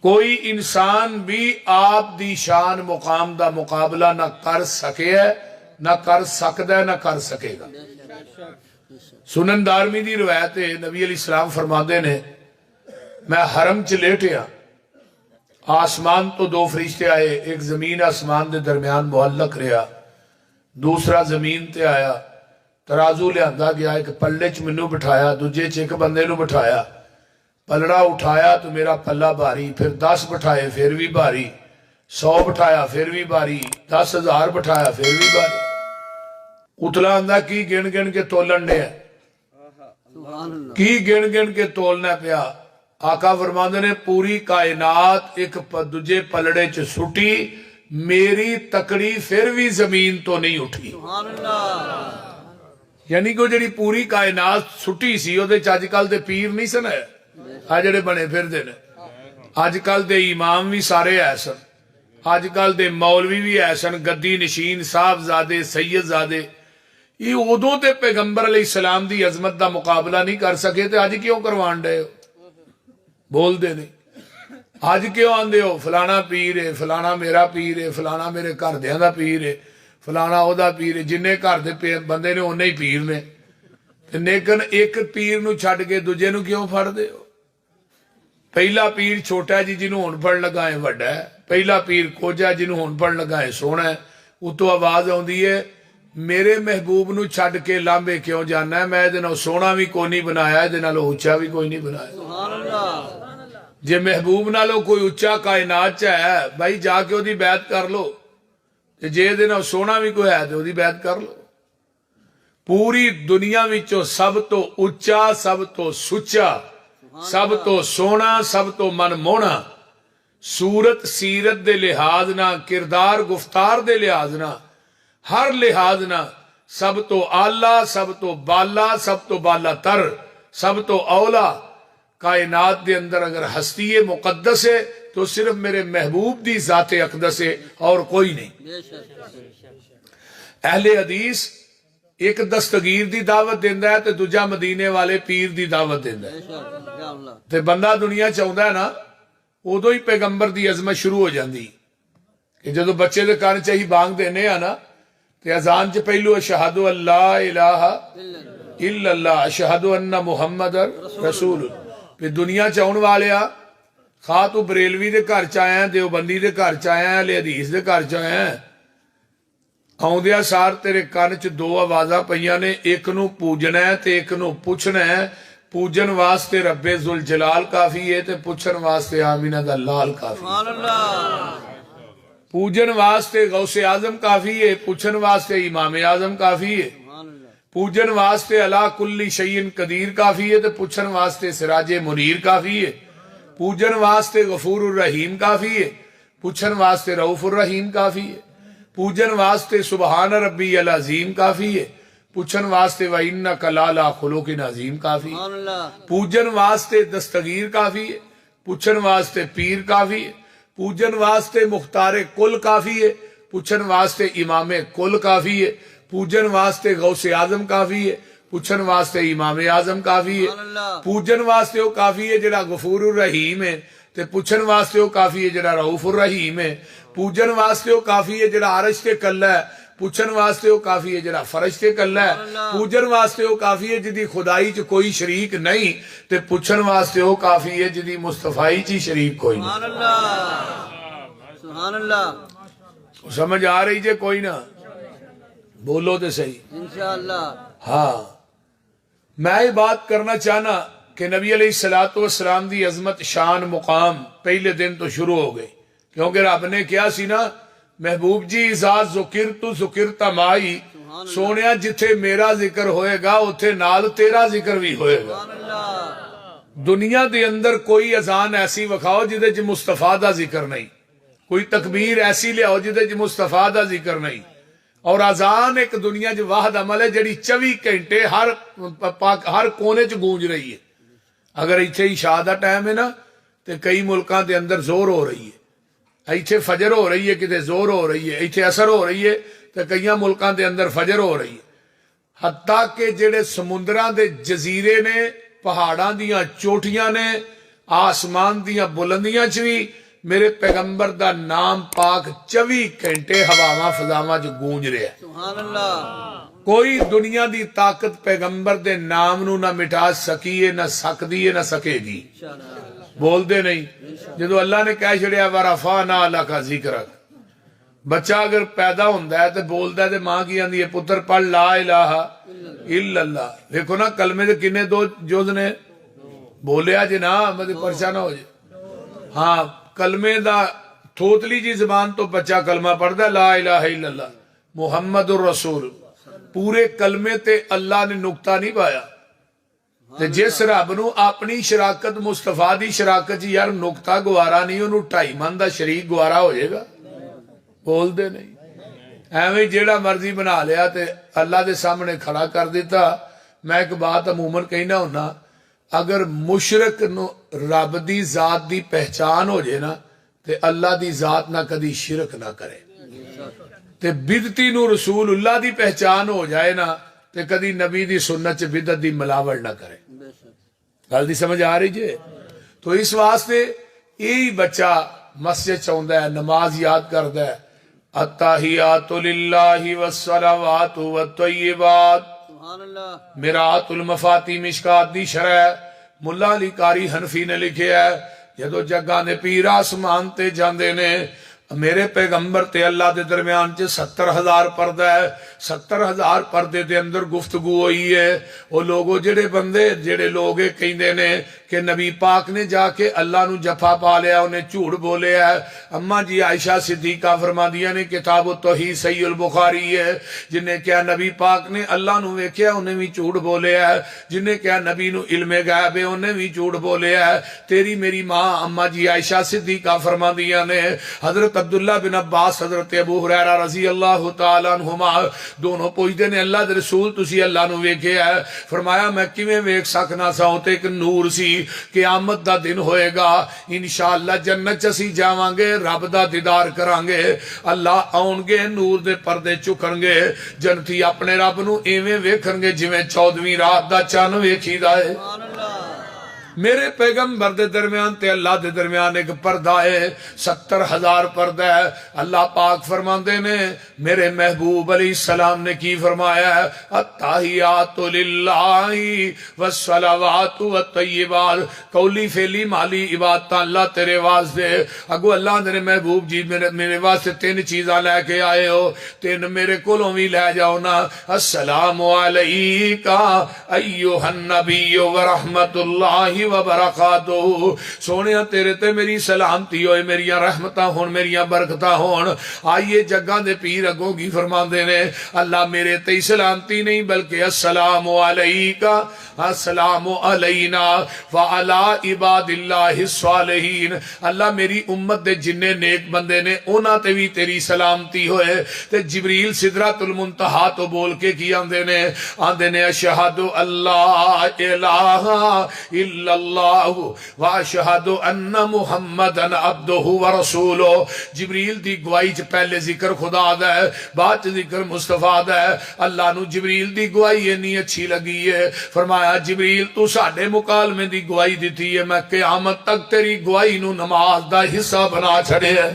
कोई इंसान भी आप दी शान मुकाम दा मुकाबला ना कर सके है, ना कर सकदा है, ना कर सकेगा। सुनन दारमी दी रिवायत है, नबी अली सलाम फरमाते ने, मैं हरम च लेटिया, आसमान तो दो फरिश्ते आए, एक जमीन आसमान के दरम्यान मुअल्लक रहा, दूसरा जमीन ते आया, तराजू लिया गया, एक पल्ले च मैनू बिठाया, दूजे च एक बंदे नू बिठाया, पलड़ा उठाया तो मेरा पल्ला भारी, फिर 10 बिठाए फिर भी भारी, 100 बिठाया फिर भी भारी, 10,000 बिठाया फिर भी भारी। उतला आंदा की गिन गिन के तोलन डे, की गिन गिन के तोलना पिया। आका फरमांदे ने पूरी कायनात एक दूजे पलड़े च सुटी, मेरी तकड़ी फिर भी जमीन तो नहीं उठी। यानी कि जी पूरी कायनात सुटी सी, अजकल दे पीर नहीं सन है, आ जेड़े बने फिरदे ने, अजकल दे इमाम भी सारे है सन, अजकल दे मौलवी भी है सन, गद्दी नशीन साहबजादे सैयदजादे, ये उदों ते पैगंबर अलैहिस्सलाम दी अजमत दा मुकाबला नहीं कर सके, तो अज क्यों करवान डे हो? बोलते नहीं अज क्यों आंदे हो फलाना पीर है, फलाना मेरा पीर है, फलाना मेरे घरदियां दा पीर है, फलाना ओदा पीर है। जिन्ने घर दे बंदे ने उन्ने ही पीर ने, लेकिन एक पीर नू छड्ड के दूजे नू क्यों फड़दे हो? पहला पीर छोटा जी जिन्हों हुण फड़ लगा है वड्डा है, पहला पीर कोजा जिन्हों हुण फड़ लगा है सोहना है। उतों आवाज आउंदी है, मेरे महबूब नू छड्ड के लांबे क्यों जाना है, मैं इहदे नाल सोहना भी कोई नहीं बनाया, इहदे नाल उच्चा भी कोई नहीं बनाया। जे महबूब नालों कोई उच्चा कायनात च है, भाई जाके ओदी बैत कर लो, जे इहदे नाल सोहना भी कोई है तो ओदी बैत कर लो। पूरी दुनिया विचों सब तो उच्चा, सब तो सुच्चा, सब तो सोहना, सब तो मनमोहना, सूरत सीरत दे लिहाज ना, किरदार गुफ्तार दे लिहाज ना, हर लिहाज ना सब तो आला, सब तो बाला, सब तो बाला तर, सब तो औला। कायनात दे अंदर अगर हस्ती मुकद्दस है तो सिर्फ मेरे महबूब दी जाते अकदस है और कोई नहीं। अहले हदीस एक दस्तगीर दी दावत देंदा है, तो दूजा मदीने वाले पीर दी दावत देंदा है। ते बंदा दुनिया चाहता है ना, उदों ही पैगंबर दी अजमत शुरू हो जाती कि जो बच्चे के कान च ही बांग देने आ ना, ते अजान च पहलू अशहदु अल्ला इलाहा इल्लल्लाह अशहदु अन्ना मुहम्मदर रसूल। फिर दुनिया च आउण वालिया, खा तू बरेलवी के घर च आया, देवबंदी के घर च आया, अहले हदीस के घर च आया, आउंदिया सार तेरे कान च दो आवाज़ां पईयां ने, एक नू पूजना है ते एक नू पुछना है। पूजन वास्ते रब्बे जुल जलाल काफी है, ते पुछन वास्ते आमीना दा लाल काफी है। पूजन वास्ते गौसे आजम काफी है, पुछन वास्ते इमाम आजम काफी है। पूजन वास्ते अला कुल्ली शय्इन कदीर काफी है, तो पुछन वास्ते सिराजे मुनीर काफी है। पूजन वास्ते गफूरुर रहीम काफी है, पुछन वास्ते रऊफुर रहीम काफी है। पूजन वास्ते सुबहान रब्बी अल अजीम काफी है, पुछन वास्ते व इन्नका लअला खुलुकिन अजीम काफी है। पूजन वास्ते दस्तगीर काफी है, पुछन वास्ते पीर काफी है। पूजन वास्ते मुख्तारे कुल काफी है, पुछन वास्ते इमामे कुल काफी है। पूजन वास्ते गौसे आजम काफी है, पुछन वास्ते इमाम आजम काफी है। पूजन वास्ते वो काफी है जिहड़ा गफूरुर रहीम है, ते पुछन वास्ते वो काफी है जिहड़ा रऊफुर रहीम है। पूजन वास्ते वो काफी है जिहड़ा अरश ते कल्ला है, पुछन वास्ते वो काफी है जिहड़ा फरश ते कल्ला है। पूजन वास्ते वो काफी है जिहदी खुदाई च कोई शरीक नहीं, ते पुछन वास्ते वो काफी है जिहदी मुस्तफाई च शरीक कोई नहीं। सुभान अल्लाह। समझ आ रही जे कोई ना? बोलो तो सही इंशाअल्लाह। हाँ, मैं ये बात करना चाहना कि नबी अलैहिस्सलातु वस्सलाम दी अजमत शान मुकाम पहले दिन तो शुरू हो गई, क्योंकि रब ने क्या सी ना, महबूब जी इज़ा ज़ुकिरतु ज़ुकिरता माई, सोनिया जिथे मेरा जिक्र होएगा उथे नाल तेरा जिक्र भी होएगा। दुनिया दे अंदर कोई अजान ऐसी विखाओ जिदे च मुस्तफा दा जिक्र नहीं, कोई तकबीर ऐसी लियाओ जिदे च मुस्तफा दा जिक्र नहीं। और अजान एक दुनिया च वाहद अमल है जिहड़ी 24 घंटे हर कोने च गूंज रही है। अगर इत्थे इशा दा टाइम है ना, तो कई मुल्कां दे अंदर जोर हो रही है, इत्थे फजर हो रही है, किते जोर हो रही है, इत्थे असर हो रही है, तो कई मुल्कां दे अंदर फजर हो रही है। हत्ता के जिहड़े समुद्रां दे जजीरे ने, पहाड़ां दियां चोटियां ने, आसमान दियां बुलंदियां च भी मेरे पैगंबर दा नाम पाक 24 घंटे हवावां फजावां च गूंज रहा है। सुभान अल्लाह। कोई दुनिया दी ताकत पैगंबर दे नाम नू ना मिटा सकी है, ना सकदी है, ना सकेगी। बोलते नहीं। जो अल्लाह ने कह छड़िया वरफा ना अल्लाह का जिक्र, बच्चा अगर पैदा होंदा है तो बोलता है तो मां की आंदी है पुत्र पढ़ ला इलाहा इल्लल्लाह। देखो ना कलमे के किन्ने दो जुज ने, बोलिया जे ना मतलब परचा ना हो जाए। हाँ कलमे दा थोतली जी जबान तो बच्चा कलमा पढ़ता ला इलाहा इल्लल्लाह मुहम्मदुर रसूल। पूरे कलमे ते अल्लाह ने नुक्ता नहीं पाया। ते जिस रब नू अपनी शराकत मुस्तफा दी शराकत च यार नुक्ता गवारा नहीं, उन्होंने 2.5 मन का शरीक गवारा हो जाएगा। बोलते नहीं। एवं जेड़ा मर्जी बना लिया ते अल्लाह के सामने खड़ा कर दिता। मैं एक बात अमूमन कहना होना, अगर मुशरक नु रब दी जात दी पहचान हो जाए ना ते अल्लाह दी जात ना कदी शिरक ना करे, ते बिदती नु रसूलुल्लाह दी पहचान हो जाए ना ते कदी नबी दी सुन्नत च बिदत दी मिलावट ना करे। गल दी समझ आ रही जे? तो इस वास्ते यही बच्चा मस्जिद च आउंदा है, नमाज याद करदा है, अत्ताहियातु लिल्लाहि वस्सलावातु वत्तय्यिबात, सुभान अल्लाह। मिरातुल मफाती मिशकात दी शरह मुल्ला अली कारी हनफी ने लिखिया है, जदों जग्गां दे पीर आसमान ते जांदे ने मेरे पैगंबर ते अल्लाह दे दरम्यान च 70,000 पर्दा है। 70,000 पर्दे दे अंदर गुफ्तगू हुई है। वो लोगो जेड़े बंदे जेड़े लोग कहंदे ने कि नबी पाक ने जाके अल्लाह नू जफा पा लिया, उन्हें झूठ बोलिया है। अम्मा जी आयशा सिद्दीका फरमादियां ने किताब तौहीद सहीह बुखारी है, जिन्हें क्या नबी पाक ने अल्लाह नू वेख्या उन्हें भी झूठ बोलिया है, जिन्हें क्या नबी नू इल्मे गैब है उन्हें भी झूठ बोलिया है। तेरी मेरी मां अम्मा जी आयशा सिद्दीका फरमादियां ने हजरत अब्दुल्ला बिन अब्बास हजरत अबू हुरैरा रजी अल्लाह तआला अन्हुमा दोनों पूछते ने अल्लाह दे रसूल तुसी अल्लाह नू वेख्या है? फरमाया मैं किवें वेख सकना सा, ते एक नूर सी। क़यामत दा दिन होएगा इंशाअल्लाह जन्नत च असीं जावांगे, रब दा दीदार करांगे, अल्लाह आउणगे नूर दे पर्दे चुकणगे, जन्नती अपने रब नू इवें वेखणगे जिवें 14वीं रात दा चन्न वेखीदा है। मेरे पैगंबर दे दरम्यान ते अल्लाह दे दरम्यान एक पर्दा है, 70,000 पर्दा है। अल्लाह पाक फरमांदे ने मेरे महबूब अलैहिस्सलाम ने की फरमाया है, अत्ताहियातु लिल्लाहि वस्सलावातु वत्तय्यिबात, कौली फेली माली इबादत अल्लाह तेरे वास्ते। अगो अल्लाह दे महबूब जी मेरे वास्ते 3 चीज़ां लैके आए हो, 3 मेरे कोलों भी लै जाओ ना। अस्सलामु अलैका अय्युहन नबिय्यु व रहमतुल्लाहि व बरकातुहू, सोने तेरे ते मेरी सलामती होए, मेरिया रहमत होन, मेरिया बरकत होन। आइए जग्गां दे पीर अगों की फरमांदे ने अल्लाह मेरे ते सलामती नहीं बल्कि अस्सलामु अलैका अस्सलामु अलैना व अला इबादिल्लाहि स्वालिहीन, अल्लाह मेरी उम्मत दे जिन्ने नेक बंदे ने उन्हां ते भी तेरी सलामती होए। ते जिबरील सिदरतुल मुंतहा तो बोल के की आंदे ने अशहदु अल्लाह इलाहा इल्लल्लाहु व अशहदु अन्ना मुहम्मदन अब्दुहु व रसूलुहु। जिबरील दी गवाही च पहले जिक्र खुदा दा है, बाद च जिक्र मुस्तफा दा है। अल्लाह नू जिबरील दी गवाही इन्नी अच्छी लगी है, फरमाया जिबरील तू साडे मुकालमे दी गवाही दिती है, मैं क़यामत तक तेरी गवाही नू नमाज दा हिस्सा बना छड़े है।